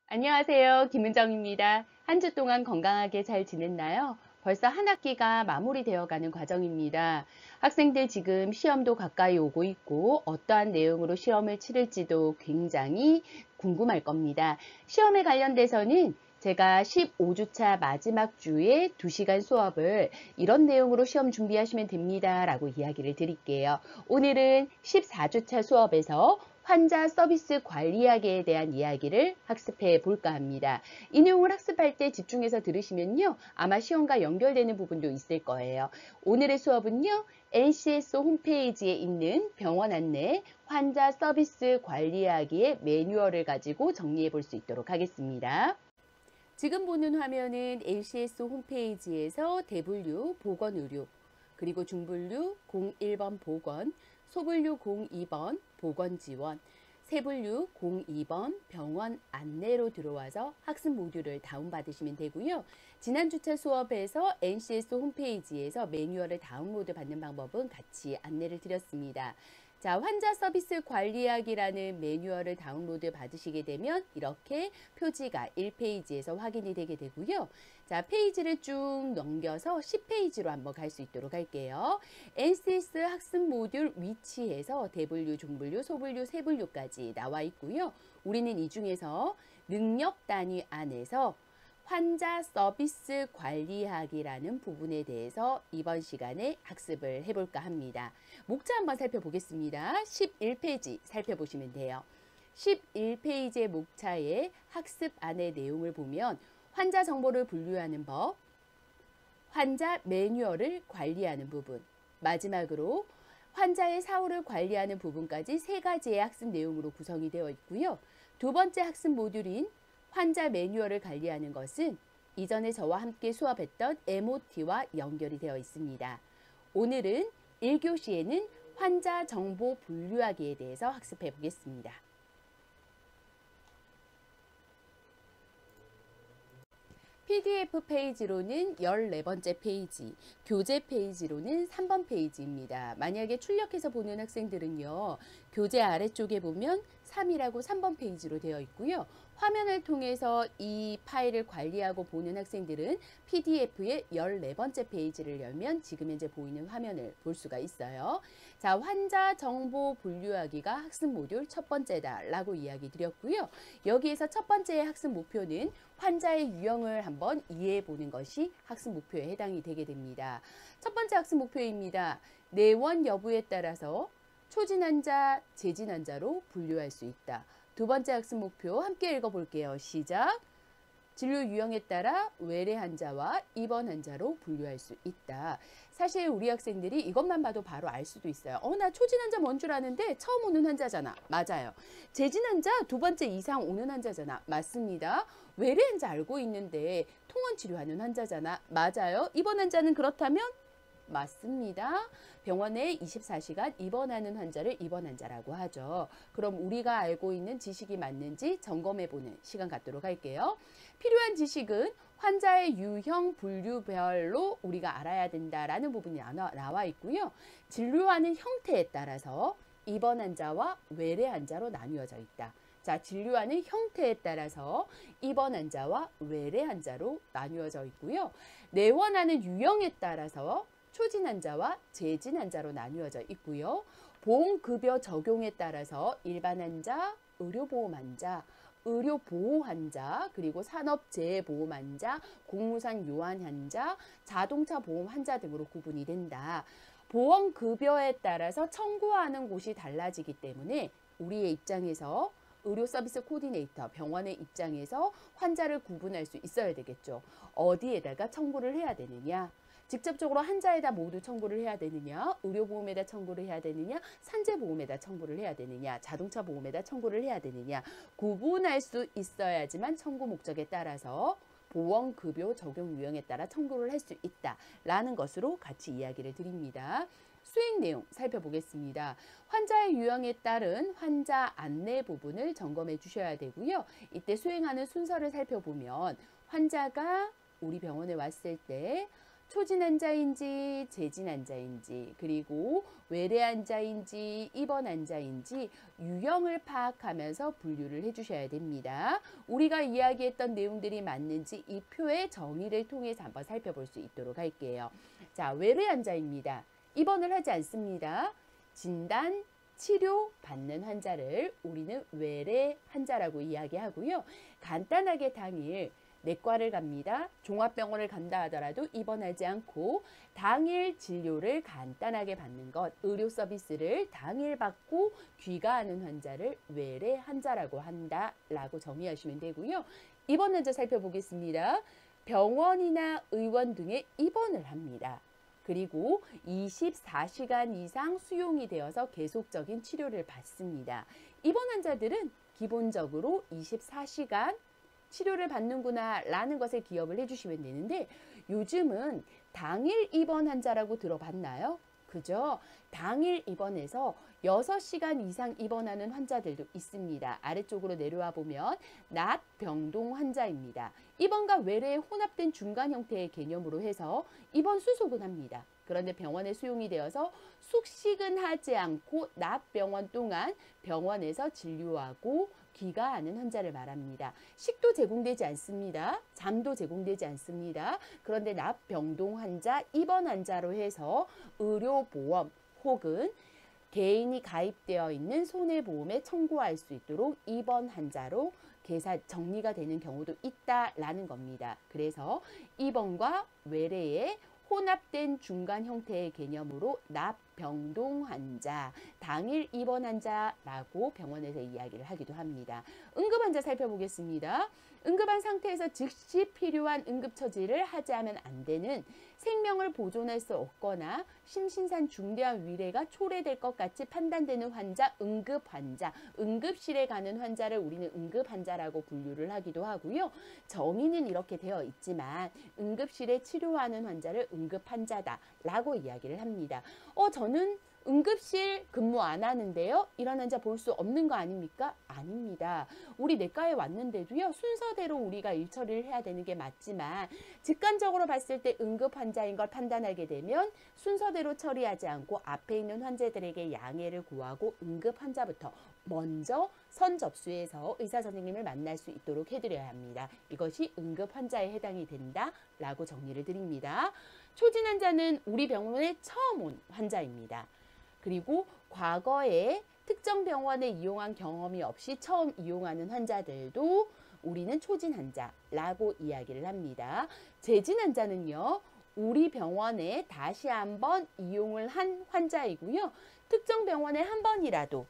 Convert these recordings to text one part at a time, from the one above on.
안녕하세요. 김은정입니다. 한 주 동안 건강하게 잘 지냈나요? 벌써 한 학기가 마무리되어 가는 과정입니다. 학생들 지금 시험도 가까이 오고 있고 어떠한 내용으로 시험을 치를지도 굉장히 궁금할 겁니다. 시험에 관련돼서는 제가 15주차 마지막 주에 2시간 수업을 이런 내용으로 시험 준비하시면 됩니다. 라고 이야기를 드릴게요. 오늘은 14주차 수업에서 환자 서비스 관리하기에 대한 이야기를 학습해 볼까 합니다. 이 내용을 학습할 때 집중해서 들으시면요. 아마 시험과 연결되는 부분도 있을 거예요. 오늘의 수업은요. NCS 홈페이지에 있는 병원 안내 환자 서비스 관리하기의 매뉴얼을 가지고 정리해 볼 수 있도록 하겠습니다. 지금 보는 화면은 NCS 홈페이지에서 대분류 보건의료, 그리고 중분류 01번 보건, 소분류 02번 보건지원, 세분류 02번 병원 안내로 들어와서 학습 모듈을 다운받으시면 되고요. 지난 주차 수업에서 NCS 홈페이지에서 매뉴얼을 다운로드 받는 방법은 같이 안내를 드렸습니다. 자, 환자 서비스 관리하기라는 매뉴얼을 다운로드 받으시게 되면 이렇게 표지가 1페이지에서 확인이 되게 되고요. 자, 페이지를 쭉 넘겨서 10페이지로 한번 갈 수 있도록 할게요. NCS 학습 모듈 위치에서 대분류, 중분류, 소분류, 세분류까지 나와 있고요. 우리는 이 중에서 능력 단위 안에서 환자 서비스 관리하기라는 부분에 대해서 이번 시간에 학습을 해볼까 합니다. 목차 한번 살펴보겠습니다. 11페이지 살펴보시면 돼요. 11페이지의 목차의 학습 안의 내용을 보면 환자 정보를 분류하는 법, 환자 매뉴얼을 관리하는 부분, 마지막으로 환자의 사후를 관리하는 부분까지 3가지의 학습 내용으로 구성이 되어 있고요. 두 번째 학습 모듈인 환자 매뉴얼을 관리하는 것은 이전에 저와 함께 수업했던 MOT와 연결이 되어 있습니다. 오늘은 1교시에는 환자 정보 분류하기에 대해서 학습해 보겠습니다. PDF 페이지로는 14번째 페이지, 교재 페이지로는 3번 페이지입니다. 만약에 출력해서 보는 학생들은요, 교재 아래쪽에 보면 3이라고 3번 페이지로 되어 있고요. 화면을 통해서 이 파일을 관리하고 보는 학생들은 PDF의 14번째 페이지를 열면 지금 현재 보이는 화면을 볼 수가 있어요. 자, 환자 정보 분류하기가 학습 모듈 첫 번째다라고 이야기 드렸고요. 여기에서 첫 번째의 학습 목표는 환자의 유형을 한번 이해해 보는 것이 학습 목표에 해당이 되게 됩니다. 첫 번째 학습 목표입니다. 내원 여부에 따라서 초진 환자, 재진 환자로 분류할 수 있다. 두 번째 학습 목표 함께 읽어볼게요. 시작! 진료 유형에 따라 외래 환자와 입원 환자로 분류할 수 있다. 사실 우리 학생들이 이것만 봐도 바로 알 수도 있어요. 나 초진 환자 뭔 줄 아는데 처음 오는 환자잖아. 맞아요. 재진 환자 두 번째 이상 오는 환자잖아. 맞습니다. 외래 환자 알고 있는데 통원 치료하는 환자잖아. 맞아요. 입원 환자는 그렇다면 맞습니다. 병원에 24시간 입원하는 환자를 입원 환자라고 하죠. 그럼 우리가 알고 있는 지식이 맞는지 점검해보는 시간 갖도록 할게요. 필요한 지식은 환자의 유형 분류별로 우리가 알아야 된다라는 부분이 나와 있고요. 진료하는 형태에 따라서 입원 환자와 외래 환자로 나뉘어져 있다. 자, 진료하는 형태에 따라서 입원 환자와 외래 환자로 나뉘어져 있고요. 내원하는 유형에 따라서 초진 환자와 재진 환자로 나뉘어져 있고요. 보험급여 적용에 따라서 일반 환자, 의료보험 환자, 의료보호 환자, 그리고 산업재해보험 환자, 공무상 요한 환자, 자동차 보험 환자 등으로 구분이 된다. 보험급여에 따라서 청구하는 곳이 달라지기 때문에 우리의 입장에서 의료 서비스 코디네이터, 병원의 입장에서 환자를 구분할 수 있어야 되겠죠. 어디에다가 청구를 해야 되느냐? 직접적으로 환자에다 모두 청구를 해야 되느냐, 의료보험에다 청구를 해야 되느냐, 산재보험에다 청구를 해야 되느냐, 자동차 보험에다 청구를 해야 되느냐, 구분할 수 있어야지만 청구 목적에 따라서 보험급여 적용 유형에 따라 청구를 할 수 있다라는 것으로 같이 이야기를 드립니다. 수행 내용 살펴보겠습니다. 환자의 유형에 따른 환자 안내 부분을 점검해 주셔야 되고요. 이때 수행하는 순서를 살펴보면 환자가 우리 병원에 왔을 때 초진 환자인지 재진 환자인지 그리고 외래 환자인지 입원 환자인지 유형을 파악하면서 분류를 해주셔야 됩니다. 우리가 이야기했던 내용들이 맞는지 이 표의 정의를 통해서 한번 살펴볼 수 있도록 할게요. 자, 외래 환자입니다. 입원을 하지 않습니다. 진단, 치료 받는 환자를 우리는 외래 환자라고 이야기하고요. 간단하게 당일 내과를 갑니다. 종합병원을 간다 하더라도 입원하지 않고 당일 진료를 간단하게 받는 것, 의료 서비스를 당일 받고 귀가하는 환자를 외래 환자라고 한다라고 정의하시면 되고요. 입원 환자 살펴보겠습니다. 병원이나 의원 등에 입원을 합니다. 그리고 24시간 이상 수용이 되어서 계속적인 치료를 받습니다. 입원 환자들은 기본적으로 24시간 치료를 받는구나 라는 것을 기억을 해주시면 되는데 요즘은 당일 입원 환자라고 들어봤나요? 그죠? 당일 입원해서 6시간 이상 입원하는 환자들도 있습니다. 아래쪽으로 내려와 보면 낮 병동 환자입니다. 입원과 외래에 혼합된 중간 형태의 개념으로 해서 입원 수속은 합니다. 그런데 병원에 수용이 되어서 숙식은 하지 않고 낮 병원 동안 병원에서 진료하고 귀가하는 환자를 말합니다. 식도 제공되지 않습니다. 잠도 제공되지 않습니다. 그런데 낮 병동 환자, 입원 환자로 해서 의료보험 혹은 개인이 가입되어 있는 손해보험에 청구할 수 있도록 입원 환자로 정리가 되는 경우도 있다라는 겁니다. 그래서 입원과 외래의 혼합된 중간 형태의 개념으로 납병동 환자, 당일 입원 환자라고 병원에서 이야기를 하기도 합니다. 응급 환자 살펴보겠습니다. 응급한 상태에서 즉시 필요한 응급처치를 하지 않으면 안 되는 생명을 보존할 수 없거나 심신상 중대한 위례가 초래될 것 같이 판단되는 환자, 응급환자, 응급실에 가는 환자를 우리는 응급환자라고 분류를 하기도 하고요. 정의는 이렇게 되어 있지만 응급실에 치료하는 환자를 응급환자다라고 이야기를 합니다. 저는 응급실 근무 안 하는데요. 이런 환자 볼 수 없는 거 아닙니까? 아닙니다. 우리 내과에 왔는데도요. 순서대로 우리가 일처리를 해야 되는 게 맞지만 직관적으로 봤을 때 응급 환자인 걸 판단하게 되면 순서대로 처리하지 않고 앞에 있는 환자들에게 양해를 구하고 응급 환자부터 먼저 선 접수해서 의사 선생님을 만날 수 있도록 해드려야 합니다. 이것이 응급 환자에 해당이 된다라고 정리를 드립니다. 초진 환자는 우리 병원에 처음 온 환자입니다. 그리고 과거에 특정 병원에 이용한 경험이 없이 처음 이용하는 환자들도 우리는 초진 환자라고 이야기를 합니다. 재진 환자는요. 우리 병원에 다시 한번 이용을 한 환자이고요. 특정 병원에 한 번이라도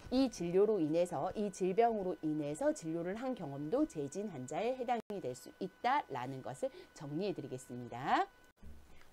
이 진료로 인해서 이 질병으로 인해서 진료를 한 경험도 재진 환자에 해당이 될 수 있다라는 것을 정리해 드리겠습니다.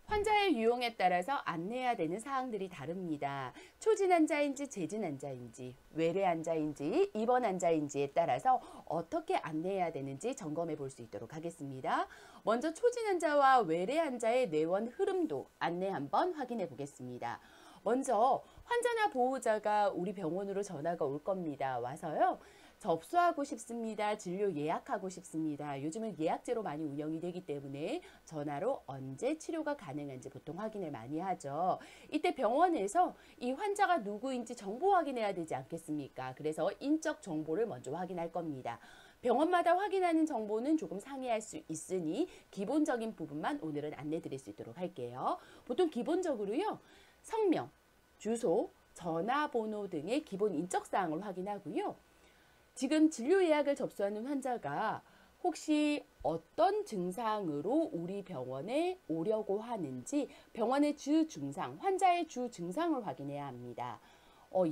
환자의 유형에 따라서 안내해야 되는 사항들이 다릅니다. 초진 환자인지 재진 환자인지 외래 환자인지 입원 환자인지에 따라서 어떻게 안내해야 되는지 점검해 볼 수 있도록 하겠습니다. 먼저 초진 환자와 외래 환자의 뇌원 흐름도 안내 한번 확인해 보겠습니다. 먼저 환자나 보호자가 우리 병원으로 전화가 올 겁니다. 와서요. 접수하고 싶습니다. 진료 예약하고 싶습니다. 요즘은 예약제로 많이 운영이 되기 때문에 전화로 언제 치료가 가능한지 보통 확인을 많이 하죠. 이때 병원에서 이 환자가 누구인지 정보 확인해야 되지 않겠습니까? 그래서 인적 정보를 먼저 확인할 겁니다. 병원마다 확인하는 정보는 조금 상이할 수 있으니 기본적인 부분만 오늘은 안내 드릴 수 있도록 할게요. 보통 기본적으로요. 성명, 주소, 전화번호 등의 기본 인적사항을 확인하고요. 지금 진료 예약을 접수하는 환자가 혹시 어떤 증상으로 우리 병원에 오려고 하는지 병원의 주 증상, 환자의 주 증상을 확인해야 합니다.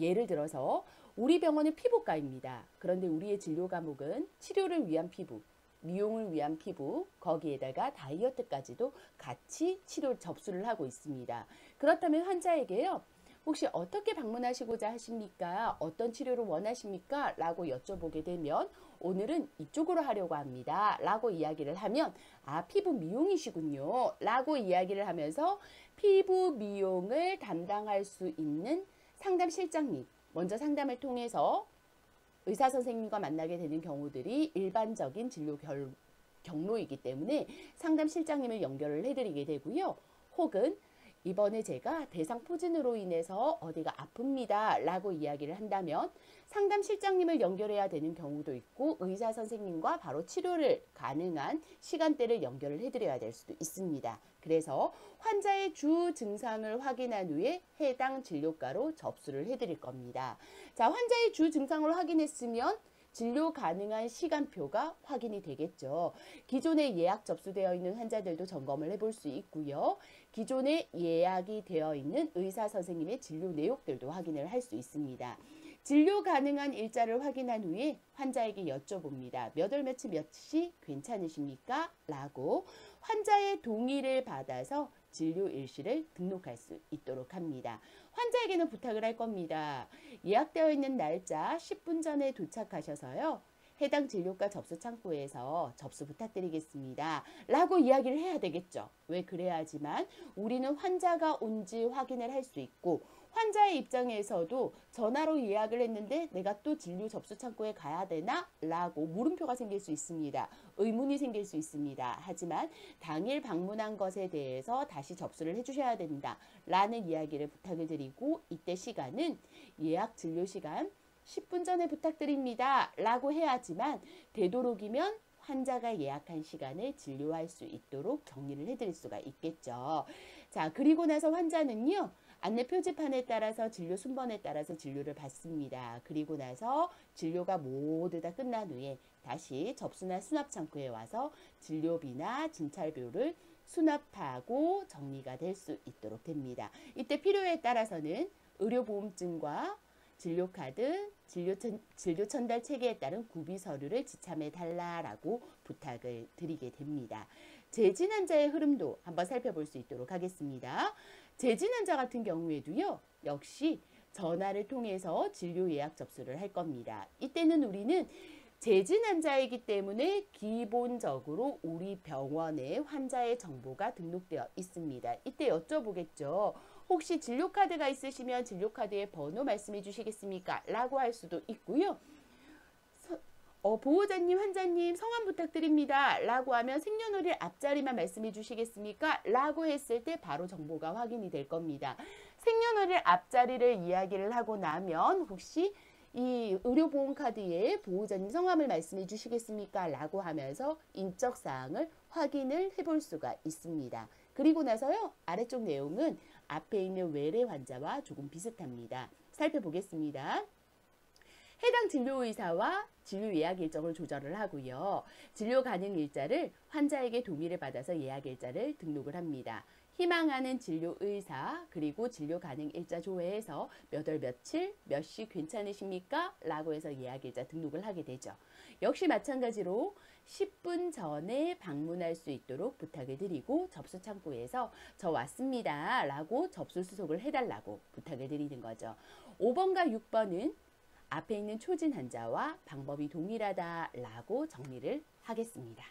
예를 들어서 우리 병원은 피부과입니다. 그런데 우리의 진료 과목은 치료를 위한 피부, 미용을 위한 피부, 거기에다가 다이어트까지도 같이 치료 접수를 하고 있습니다. 그렇다면 환자에게요. 혹시 어떻게 방문하시고자 하십니까? 어떤 치료를 원하십니까? 라고 여쭤보게 되면 오늘은 이쪽으로 하려고 합니다. 라고 이야기를 하면 피부 미용이시군요. 라고 이야기를 하면서 피부 미용을 담당할 수 있는 상담 실장님, 먼저 상담을 통해서 의사 선생님과 만나게 되는 경우들이 일반적인 진료 경로이기 때문에 상담실장님을 연결을 해드리게 되고요. 혹은 이번에 제가 대상 포진으로 인해서 어디가 아픕니다 라고 이야기를 한다면 상담실장님을 연결해야 되는 경우도 있고 의사 선생님과 바로 치료를 가능한 시간대를 연결을 해드려야 될 수도 있습니다. 그래서 환자의 주 증상을 확인한 후에 해당 진료과로 접수를 해드릴 겁니다. 자, 환자의 주 증상을 확인했으면 진료 가능한 시간표가 확인이 되겠죠. 기존에 예약 접수되어 있는 환자들도 점검을 해볼 수 있고요. 기존에 예약이 되어 있는 의사 선생님의 진료 내역들도 확인을 할 수 있습니다. 진료 가능한 일자를 확인한 후에 환자에게 여쭤봅니다. 몇 월 며칠 몇 시 괜찮으십니까? 라고 환자의 동의를 받아서 진료 일시를 등록할 수 있도록 합니다. 환자에게는 부탁을 할 겁니다. 예약되어 있는 날짜 10분 전에 도착하셔서요. 해당 진료과 접수 창구에서 접수 부탁드리겠습니다. 라고 이야기를 해야 되겠죠. 왜 그래야지만 우리는 환자가 온지 확인을 할 수 있고 환자의 입장에서도 전화로 예약을 했는데 내가 또 진료 접수 창구에 가야 되나? 라고 물음표가 생길 수 있습니다. 의문이 생길 수 있습니다. 하지만 당일 방문한 것에 대해서 다시 접수를 해주셔야 된다. 라는 이야기를 부탁을 드리고 이때 시간은 예약 진료 시간 10분 전에 부탁드립니다. 라고 해야지만 되도록이면 환자가 예약한 시간에 진료할 수 있도록 정리를 해드릴 수가 있겠죠. 자, 그리고 나서 환자는요. 안내 표지판에 따라서 진료 순번에 따라서 진료를 받습니다. 그리고 나서 진료가 모두 다 끝난 후에 다시 접수나 수납 창구에 와서 진료비나 진찰료를 수납하고 정리가 될 수 있도록 됩니다. 이때 필요에 따라서는 의료보험증과 진료카드, 진료 전달 체계에 따른 구비 서류를 지참해 달라라고 부탁을 드리게 됩니다. 재진 환자의 흐름도 한번 살펴볼 수 있도록 하겠습니다. 재진 환자 같은 경우에도요. 역시 전화를 통해서 진료 예약 접수를 할 겁니다. 이때는 우리는 재진 환자이기 때문에 기본적으로 우리 병원에 환자의 정보가 등록되어 있습니다. 이때 여쭤보겠죠. 혹시 진료카드가 있으시면 진료카드의 번호 말씀해 주시겠습니까? 라고 할 수도 있고요. 보호자님, 환자님 성함 부탁드립니다. 라고 하면 생년월일 앞자리만 말씀해 주시겠습니까? 라고 했을 때 바로 정보가 확인이 될 겁니다. 생년월일 앞자리를 이야기를 하고 나면 혹시 이 의료보험카드에 보호자님 성함을 말씀해 주시겠습니까? 라고 하면서 인적사항을 확인을 해볼 수가 있습니다. 그리고 나서요. 아래쪽 내용은 앞에 있는 외래 환자와 조금 비슷합니다. 살펴보겠습니다. 해당 진료의사와 진료 예약 일정을 조절을 하고요. 진료 가능 일자를 환자에게 동의를 받아서 예약 일자를 등록을 합니다. 희망하는 진료의사 그리고 진료 가능 일자 조회해서 몇 월 며칠 몇 시 괜찮으십니까? 라고 해서 예약 일자 등록을 하게 되죠. 역시 마찬가지로 10분 전에 방문할 수 있도록 부탁을 드리고 접수 창구에서 저 왔습니다 라고 접수 수속을 해달라고 부탁을 드리는 거죠. 5번과 6번은 앞에 있는 초진 환자와 방법이 동일하다 라고 정리를 하겠습니다.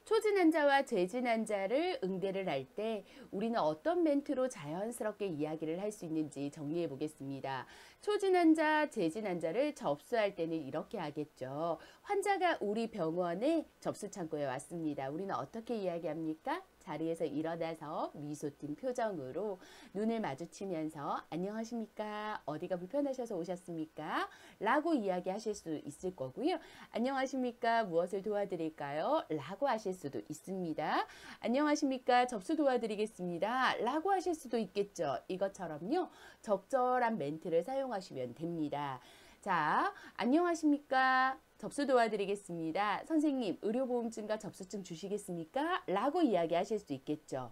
초진 환자와 재진 환자를 응대를 할 때 우리는 어떤 멘트로 자연스럽게 이야기를 할 수 있는지 정리해 보겠습니다. 초진 환자, 재진 환자를 접수할 때는 이렇게 하겠죠. 환자가 우리 병원에 접수 창구에 왔습니다. 우리는 어떻게 이야기합니까? 자리에서 일어나서 미소 띈 표정으로 눈을 마주치면서 안녕하십니까? 어디가 불편하셔서 오셨습니까? 라고 이야기하실 수 있을 거고요. 안녕하십니까? 무엇을 도와드릴까요? 라고 하실 수도 있습니다. 안녕하십니까? 접수 도와드리겠습니다. 라고 하실 수도 있겠죠. 이것처럼요. 적절한 멘트를 사용하시면 됩니다. 자, 안녕하십니까? 접수 도와드리겠습니다. 선생님, 의료보험증과 접수증 주시겠습니까? 라고 이야기하실 수 있겠죠.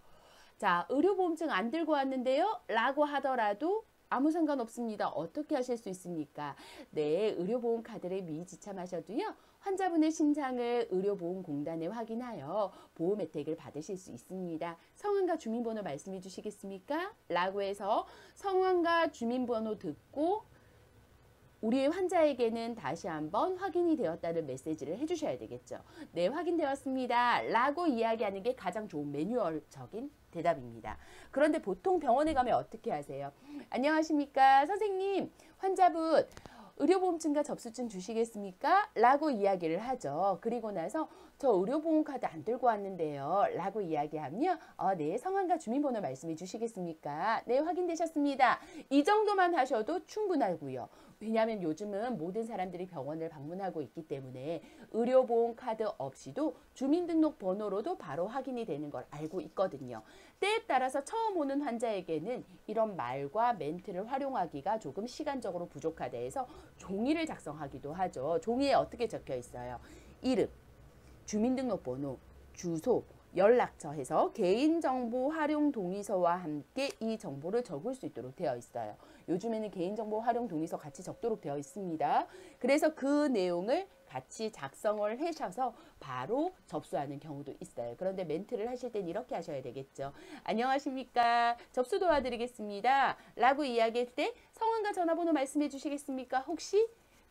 자, 의료보험증 안 들고 왔는데요? 라고 하더라도 아무 상관없습니다. 어떻게 하실 수 있습니까? 네, 의료보험 카드를 미리 지참하셔도요. 환자분의 신상을 의료보험공단에 확인하여 보험 혜택을 받으실 수 있습니다. 성함과 주민번호 말씀해 주시겠습니까? 라고 해서 성함과 주민번호 듣고 우리 환자에게는 다시 한번 확인이 되었다는 메시지를 해주셔야 되겠죠. 네, 확인되었습니다. 라고 이야기하는 게 가장 좋은 매뉴얼적인 대답입니다. 그런데 보통 병원에 가면 어떻게 하세요? 안녕하십니까? 선생님, 환자분 의료보험증과 접수증 주시겠습니까? 라고 이야기를 하죠. 그리고 나서 저 의료보험카드 안 들고 왔는데요. 라고 이야기하면 네, 성함과 주민번호 말씀해 주시겠습니까? 네, 확인되셨습니다. 이 정도만 하셔도 충분하고요. 왜냐하면 요즘은 모든 사람들이 병원을 방문하고 있기 때문에 의료보험카드 없이도 주민등록번호로도 바로 확인이 되는 걸 알고 있거든요. 때에 따라서 처음 오는 환자에게는 이런 말과 멘트를 활용하기가 조금 시간적으로 부족하다 해서 종이를 작성하기도 하죠. 종이에 어떻게 적혀 있어요? 이름, 주민등록번호, 주소, 연락처 해서 개인정보 활용 동의서와 함께 이 정보를 적을 수 있도록 되어 있어요. 요즘에는 개인정보 활용 동의서 같이 적도록 되어 있습니다. 그래서 그 내용을 같이 작성을 하셔서 바로 접수하는 경우도 있어요. 그런데 멘트를 하실 땐 이렇게 하셔야 되겠죠. 안녕하십니까? 접수 도와드리겠습니다. 라고 이야기할 때 성함과 전화번호 말씀해 주시겠습니까? 혹시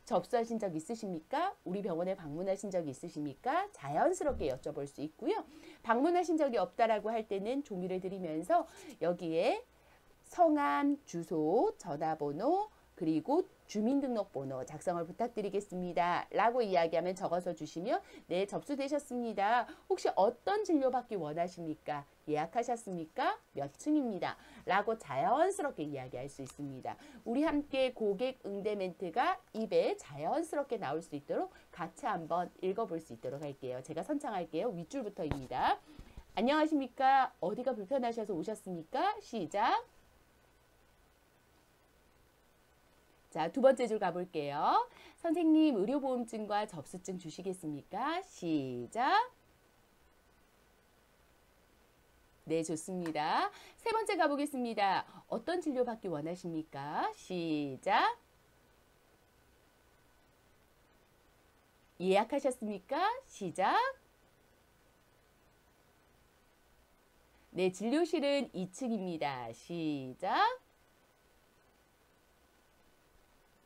접수하신 적 있으십니까? 우리 병원에 방문하신 적이 있으십니까? 자연스럽게 여쭤볼 수 있고요. 방문하신 적이 없다라고 할 때는 종이를 드리면서 여기에 성함, 주소, 전화번호, 그리고 주민등록번호 작성을 부탁드리겠습니다. 라고 이야기하면 적어서 주시면 네, 접수되셨습니다. 혹시 어떤 진료받기 원하십니까? 예약하셨습니까? 몇 층입니다. 라고 자연스럽게 이야기할 수 있습니다. 우리 함께 고객 응대 멘트가 입에 자연스럽게 나올 수 있도록 같이 한번 읽어볼 수 있도록 할게요. 제가 선창할게요. 윗줄부터입니다. 안녕하십니까? 어디가 불편하셔서 오셨습니까? 시작. 자, 두 번째 줄 가볼게요. 선생님, 의료보험증과 접수증 주시겠습니까? 시작. 네, 좋습니다. 세 번째 가보겠습니다. 어떤 진료받기 원하십니까? 시작. 예약하셨습니까? 시작. 네, 진료실은 2층입니다. 시작.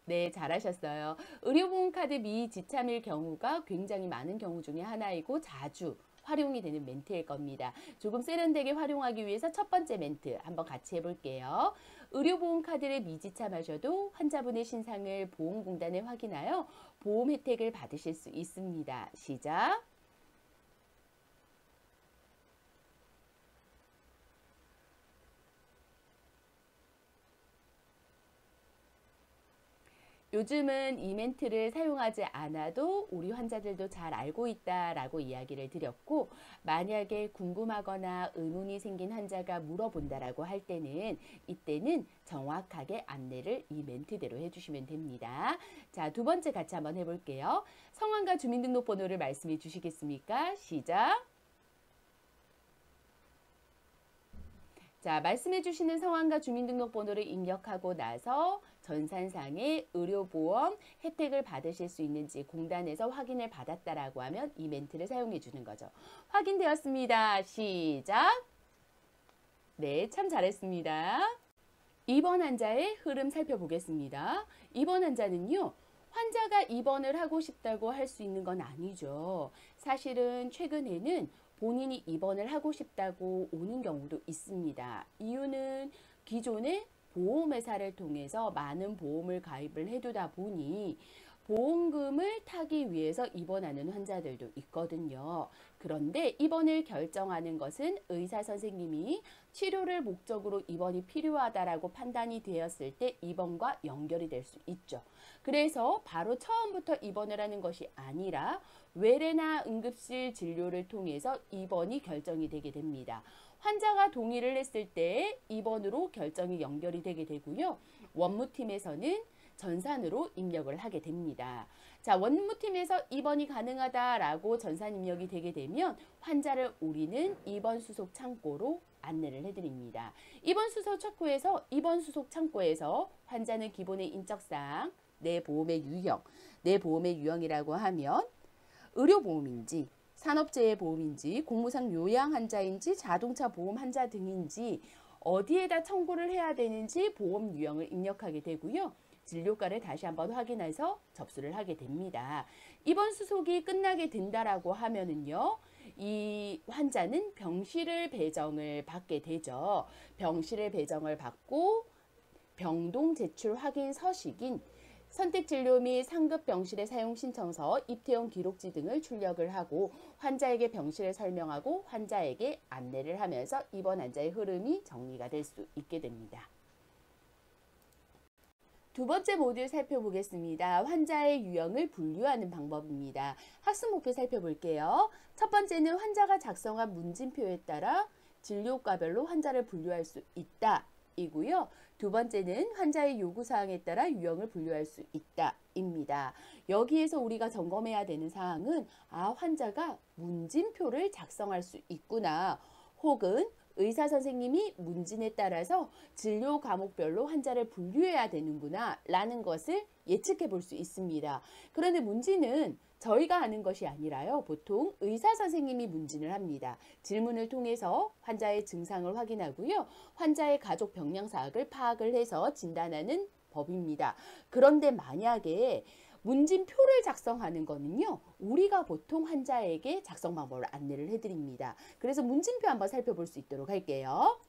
네, 잘하셨어요. 의료보험카드 미지참일 경우가 굉장히 많은 경우 중에 하나이고 자주 활용이 되는 멘트일 겁니다. 조금 세련되게 활용하기 위해서 첫 번째 멘트 한번 같이 해볼게요. 의료보험카드를 미지참하셔도 환자분의 신상을 보험공단에 확인하여 보험 혜택을 받으실 수 있습니다. 시작. 요즘은 이 멘트를 사용하지 않아도 우리 환자들도 잘 알고 있다라고 이야기를 드렸고, 만약에 궁금하거나 의문이 생긴 환자가 물어본다라고 할 때는 이때는 정확하게 안내를 이 멘트대로 해주시면 됩니다. 자, 두 번째 같이 한번 해볼게요. 성함과 주민등록번호를 말씀해 주시겠습니까? 시작. 자, 말씀해 주시는 성함과 주민등록번호를 입력하고 나서 전산상의 의료보험 혜택을 받으실 수 있는지 공단에서 확인을 받았다라고 하면 이 멘트를 사용해 주는 거죠. 확인되었습니다. 시작. 네, 참 잘했습니다. 2번 환자의 흐름 살펴보겠습니다. 2번 환자는요. 환자가 입원을 하고 싶다고 할 수 있는 건 아니죠. 사실은 최근에는 본인이 입원을 하고 싶다고 오는 경우도 있습니다. 이유는 기존의 보험회사를 통해서 많은 보험을 가입을 해두다 보니 보험금을 타기 위해서 입원하는 환자들도 있거든요. 그런데 입원을 결정하는 것은 의사 선생님이 치료를 목적으로 입원이 필요하다라고 판단이 되었을 때 입원과 연결이 될 수 있죠. 그래서 바로 처음부터 입원을 하는 것이 아니라 외래나 응급실 진료를 통해서 입원이 결정이 되게 됩니다. 환자가 동의를 했을 때 입원으로 결정이 연결이 되게 되고요. 원무팀에서는 전산으로 입력을 하게 됩니다. 자, 원무팀에서 입원이 가능하다라고 전산 입력이 되게 되면 환자를 우리는 입원 수속 창고로 안내를 해드립니다. 입원 수속 창고에서 환자는 기본의 인적사항, 내 보험의 유형, 내 보험의 유형이라고 하면 의료보험인지 산업재해 보험인지 공무상 요양 환자인지 자동차 보험 환자 등인지 어디에다 청구를 해야 되는지 보험 유형을 입력하게 되고요. 진료가를 다시 한번 확인해서 접수를 하게 됩니다. 입원 수속이 끝나게 된다라고 하면은요. 이 환자는 병실을 배정을 받게 되죠. 병실을 배정을 받고 병동 제출 확인 서식인 선택 진료 및 상급 병실의 사용 신청서, 입퇴원 기록지 등을 출력을 하고 환자에게 병실을 설명하고 환자에게 안내를 하면서 입원 환자의 흐름이 정리가 될 수 있게 됩니다. 두 번째 모듈 살펴보겠습니다. 환자의 유형을 분류하는 방법입니다. 학습 목표 살펴볼게요. 첫 번째는 환자가 작성한 문진표에 따라 진료과별로 환자를 분류할 수 있다 이고요. 두 번째는 환자의 요구사항에 따라 유형을 분류할 수 있다 입니다. 여기에서 우리가 점검해야 되는 사항은 환자가 문진표를 작성할 수 있구나, 혹은 의사 선생님이 문진에 따라서 진료 과목별로 환자를 분류해야 되는구나 라는 것을 예측해 볼 수 있습니다. 그런데 문진은 저희가 하는 것이 아니라요. 보통 의사 선생님이 문진을 합니다. 질문을 통해서 환자의 증상을 확인하고요. 환자의 가족 병량 사학을 파악을 해서 진단하는 법입니다. 그런데 만약에 문진표를 작성하는 거는요, 우리가 보통 환자에게 작성 방법을 안내를 해드립니다. 그래서 문진표 한번 살펴볼 수 있도록 할게요.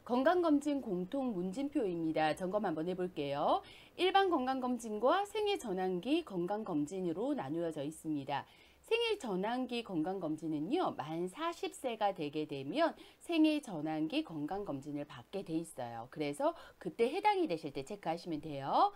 건강검진 공통 문진표입니다. 점검 한번 해볼게요. 일반 건강검진과 생애전환기 건강검진으로 나누어져 있습니다. 생애전환기 건강검진은요, 만 40세가 되게 되면 생애전환기 건강검진을 받게 돼 있어요. 그래서 그때 해당이 되실 때 체크하시면 돼요.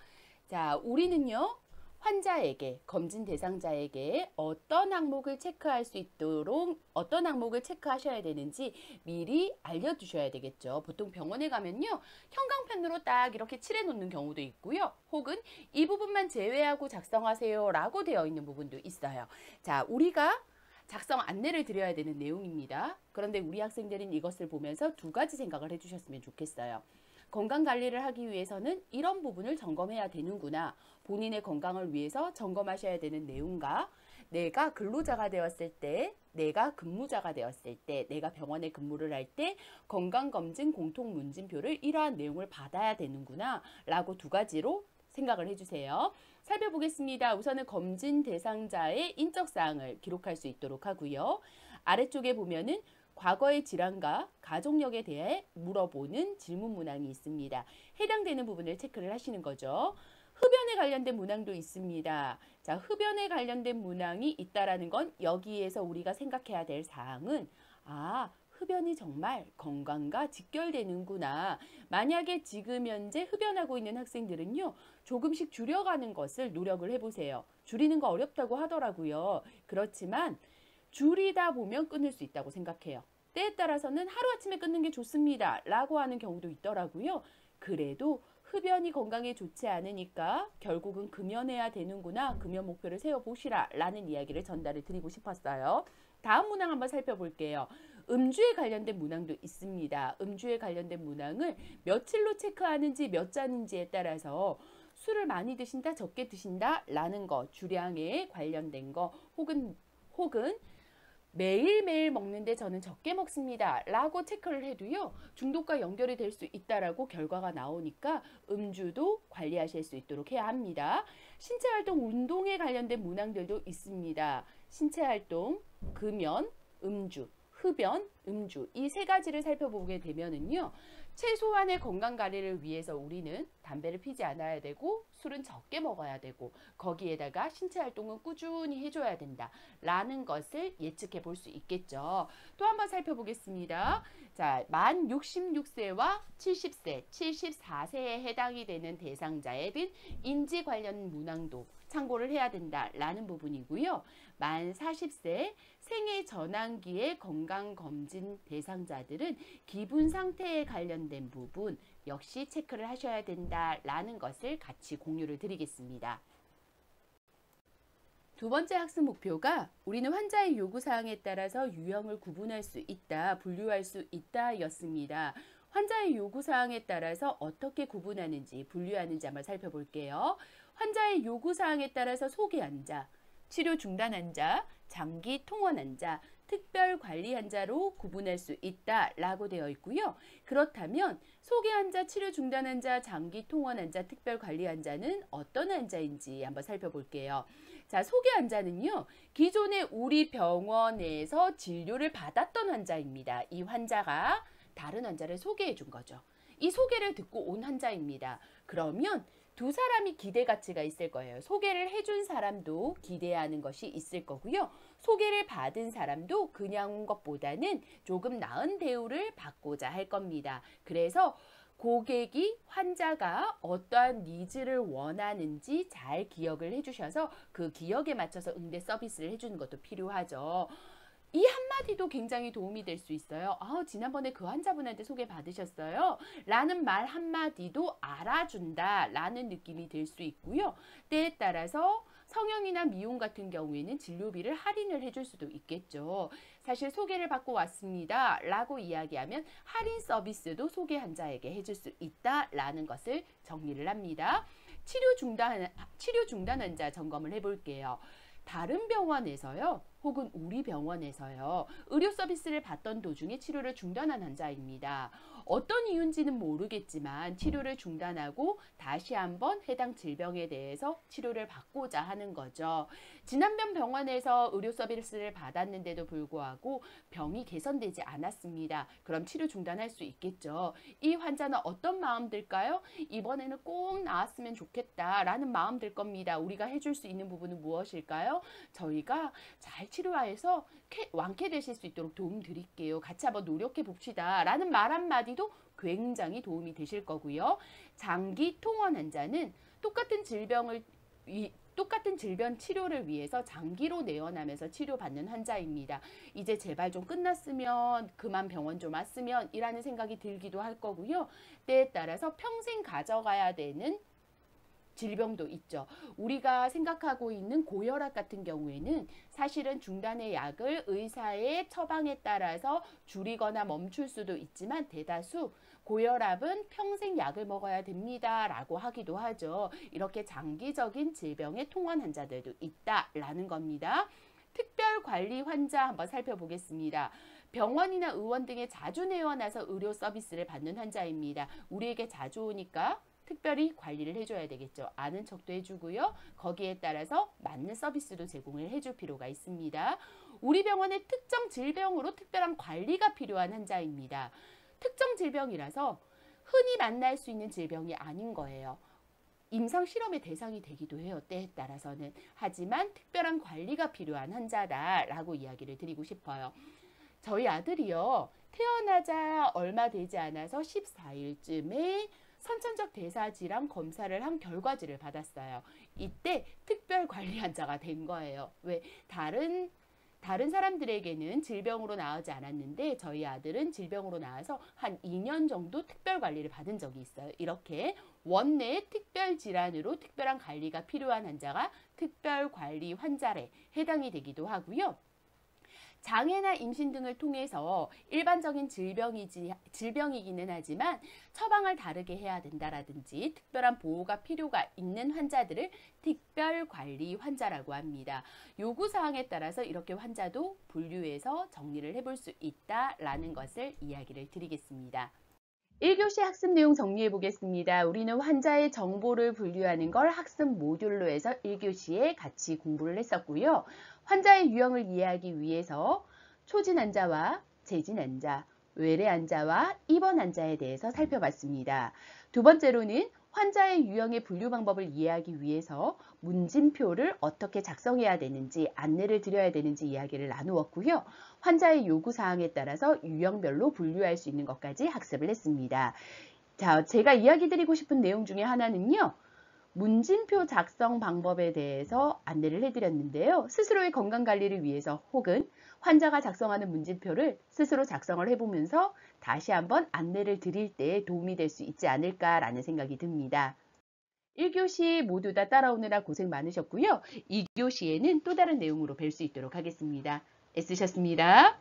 자, 우리는요, 환자에게, 검진 대상자에게 어떤 항목을 체크할 수 있도록 어떤 항목을 체크하셔야 되는지 미리 알려주셔야 되겠죠. 보통 병원에 가면요, 형광펜으로 딱 이렇게 칠해 놓는 경우도 있고요. 혹은 이 부분만 제외하고 작성하세요 라고 되어 있는 부분도 있어요. 자, 우리가 작성 안내를 드려야 되는 내용입니다. 그런데 우리 학생들은 이것을 보면서 두 가지 생각을 해주셨으면 좋겠어요. 건강관리를 하기 위해서는 이런 부분을 점검해야 되는구나. 본인의 건강을 위해서 점검하셔야 되는 내용과 내가 근로자가 되었을 때, 내가 근무자가 되었을 때, 내가 병원에 근무를 할 때 건강검진 공통문진표를 이러한 내용을 받아야 되는구나 라고 두 가지로 생각을 해주세요. 살펴보겠습니다. 우선은 검진 대상자의 인적사항을 기록할 수 있도록 하고요. 아래쪽에 보면은 과거의 질환과 가족력에 대해 물어보는 질문 문항이 있습니다. 해당되는 부분을 체크를 하시는 거죠. 흡연에 관련된 문항도 있습니다. 자, 흡연에 관련된 문항이 있다라는 건 여기에서 우리가 생각해야 될 사항은 흡연이 정말 건강과 직결되는구나. 만약에 지금 현재 흡연하고 있는 학생들은요, 조금씩 줄여가는 것을 노력을 해보세요. 줄이는 거 어렵다고 하더라고요. 그렇지만 줄이다 보면 끊을 수 있다고 생각해요. 때에 따라서는 하루아침에 끊는 게 좋습니다 라고 하는 경우도 있더라고요. 그래도 흡연이 건강에 좋지 않으니까 결국은 금연해야 되는구나, 금연 목표를 세워보시라 라는 이야기를 전달을 드리고 싶었어요. 다음 문항 한번 살펴볼게요. 음주에 관련된 문항도 있습니다. 음주에 관련된 문항을 며칠로 체크하는지 몇 잔인지에 따라서 술을 많이 드신다, 적게 드신다 라는 거, 주량에 관련된 거, 혹은 매일매일 먹는데 저는 적게 먹습니다 라고 체크를 해도요, 중독과 연결이 될 수 있다라고 결과가 나오니까 음주도 관리하실 수 있도록 해야 합니다. 신체활동, 운동에 관련된 문항들도 있습니다. 신체활동, 금연, 음주, 흡연, 음주 이 세 가지를 살펴보게 되면은요, 최소한의 건강관리를 위해서 우리는 담배를 피지 않아야 되고 술은 적게 먹어야 되고 거기에다가 신체활동은 꾸준히 해줘야 된다 라는 것을 예측해 볼 수 있겠죠. 또 한번 살펴보겠습니다. 자, 만 66세와 70세, 74세에 해당이 되는 대상자의 인지 관련 문항도 참고를 해야 된다라는 부분이고요. 만 40세 생애 전환기의 건강검진 대상자들은 기분 상태에 관련된 부분 역시 체크를 하셔야 된다라는 것을 같이 공유를 드리겠습니다. 두 번째 학습 목표가 우리는 환자의 요구사항에 따라서 유형을 구분할 수 있다, 분류할 수 있다 였습니다. 환자의 요구사항에 따라서 어떻게 구분하는지, 분류하는지 한번 살펴볼게요. 환자의 요구사항에 따라서 소개 환자, 치료 중단 환자, 장기 통원 환자, 특별 관리 환자로 구분할 수 있다라고 되어 있고요. 그렇다면 소개 환자, 치료 중단 환자, 장기 통원 환자, 특별 관리 환자는 어떤 환자인지 한번 살펴볼게요. 자, 소개 환자는요, 기존에 우리 병원에서 진료를 받았던 환자입니다. 이 환자가 다른 환자를 소개해 준 거죠. 이 소개를 듣고 온 환자입니다. 그러면 두 사람이 기대 가치가 있을 거예요. 소개를 해준 사람도 기대하는 것이 있을 거고요. 소개를 받은 사람도 그냥 온 것보다는 조금 나은 대우를 받고자 할 겁니다. 그래서 고객이 환자가 어떠한 니즈를 원하는지 잘 기억을 해주셔서 그 기억에 맞춰서 응대 서비스를 해주는 것도 필요하죠. 이 한마디도 굉장히 도움이 될 수 있어요. 지난번에 그 환자분한테 소개받으셨어요? 라는 말 한마디도 알아준다 라는 느낌이 들 수 있고요. 때에 따라서 성형이나 미용 같은 경우에는 진료비를 할인을 해줄 수도 있겠죠. 사실 소개를 받고 왔습니다 라고 이야기하면 할인 서비스도 소개 환자에게 해줄 수 있다 라는 것을 정리를 합니다. 치료 중단 환자 점검을 해볼게요. 다른 병원에서요, 혹은 우리 병원에서요, 의료 서비스를 받던 도중에 치료를 중단한 환자입니다. 어떤 이유인지는 모르겠지만 치료를 중단하고 다시 한번 해당 질병에 대해서 치료를 받고자 하는 거죠. 지난번 병원에서 의료 서비스를 받았는데도 불구하고 병이 개선되지 않았습니다. 그럼 치료 중단할 수 있겠죠. 이 환자는 어떤 마음 들까요? 이번에는 꼭 나았으면 좋겠다라는 마음 들 겁니다. 우리가 해줄 수 있는 부분은 무엇일까요? 저희가 잘 치료해서 완쾌되실 수 있도록 도움 드릴게요. 같이 한번 노력해 봅시다 라는 말 한마디도 굉장히 도움이 되실 거고요. 장기 통원 환자는 똑같은 질병 치료를 위해서 장기로 내원하면서 치료받는 환자입니다. 이제 제발 좀 끝났으면 그만 병원 좀 왔으면 이라는 생각이 들기도 할 거고요. 때에 따라서 평생 가져가야 되는 질병도 있죠. 우리가 생각하고 있는 고혈압 같은 경우에는 사실은 중단의 약을 의사의 처방에 따라서 줄이거나 멈출 수도 있지만 대다수 고혈압은 평생 약을 먹어야 됩니다 라고 하기도 하죠. 이렇게 장기적인 질병의 통원 환자들도 있다라는 겁니다. 특별관리 환자 한번 살펴보겠습니다. 병원이나 의원 등에 자주 내원해서 의료 서비스를 받는 환자입니다. 우리에게 자주 오니까 특별히 관리를 해줘야 되겠죠. 아는 척도 해주고요. 거기에 따라서 맞는 서비스도 제공을 해줄 필요가 있습니다. 우리 병원의 특정 질병으로 특별한 관리가 필요한 환자입니다. 특정 질병이라서 흔히 만날 수 있는 질병이 아닌 거예요. 임상 실험의 대상이 되기도 해요. 때에 따라서는. 하지만 특별한 관리가 필요한 환자다라고 이야기를 드리고 싶어요. 저희 아들이요. 태어나자 얼마 되지 않아서 14일쯤에 선천적 대사질환 검사를 한 결과지를 받았어요. 이때 특별관리 환자가 된 거예요. 왜? 다른 사람들에게는 질병으로 나오지 않았는데 저희 아들은 질병으로 나와서 한 2년 정도 특별관리를 받은 적이 있어요. 이렇게 원내의 특별질환으로 특별한 관리가 필요한 환자가 특별관리 환자에 해당이 되기도 하고요. 장애나 임신 등을 통해서 일반적인 질병이기는 하지만 처방을 다르게 해야 된다라든지 특별한 보호가 필요가 있는 환자들을 특별관리 환자라고 합니다. 요구사항에 따라서 이렇게 환자도 분류해서 정리를 해볼 수 있다라는 것을 이야기를 드리겠습니다. 1교시 학습 내용 정리해 보겠습니다. 우리는 환자의 정보를 분류하는 걸 학습 모듈로 해서 1교시에 같이 공부를 했었고요. 환자의 유형을 이해하기 위해서 초진 환자와 재진 환자, 외래 환자와 입원 환자에 대해서 살펴봤습니다. 두 번째로는 환자의 유형의 분류 방법을 이해하기 위해서 문진표를 어떻게 작성해야 되는지 안내를 드려야 되는지 이야기를 나누었고요. 환자의 요구사항에 따라서 유형별로 분류할 수 있는 것까지 학습을 했습니다. 자, 제가 이야기 드리고 싶은 내용 중에 하나는요. 문진표 작성 방법에 대해서 안내를 해드렸는데요. 스스로의 건강관리를 위해서 혹은 환자가 작성하는 문진표를 스스로 작성을 해보면서 다시 한번 안내를 드릴 때 도움이 될 수 있지 않을까라는 생각이 듭니다. 1교시 모두 다 따라오느라 고생 많으셨고요. 2교시에는 또 다른 내용으로 뵐 수 있도록 하겠습니다. 애쓰셨습니다.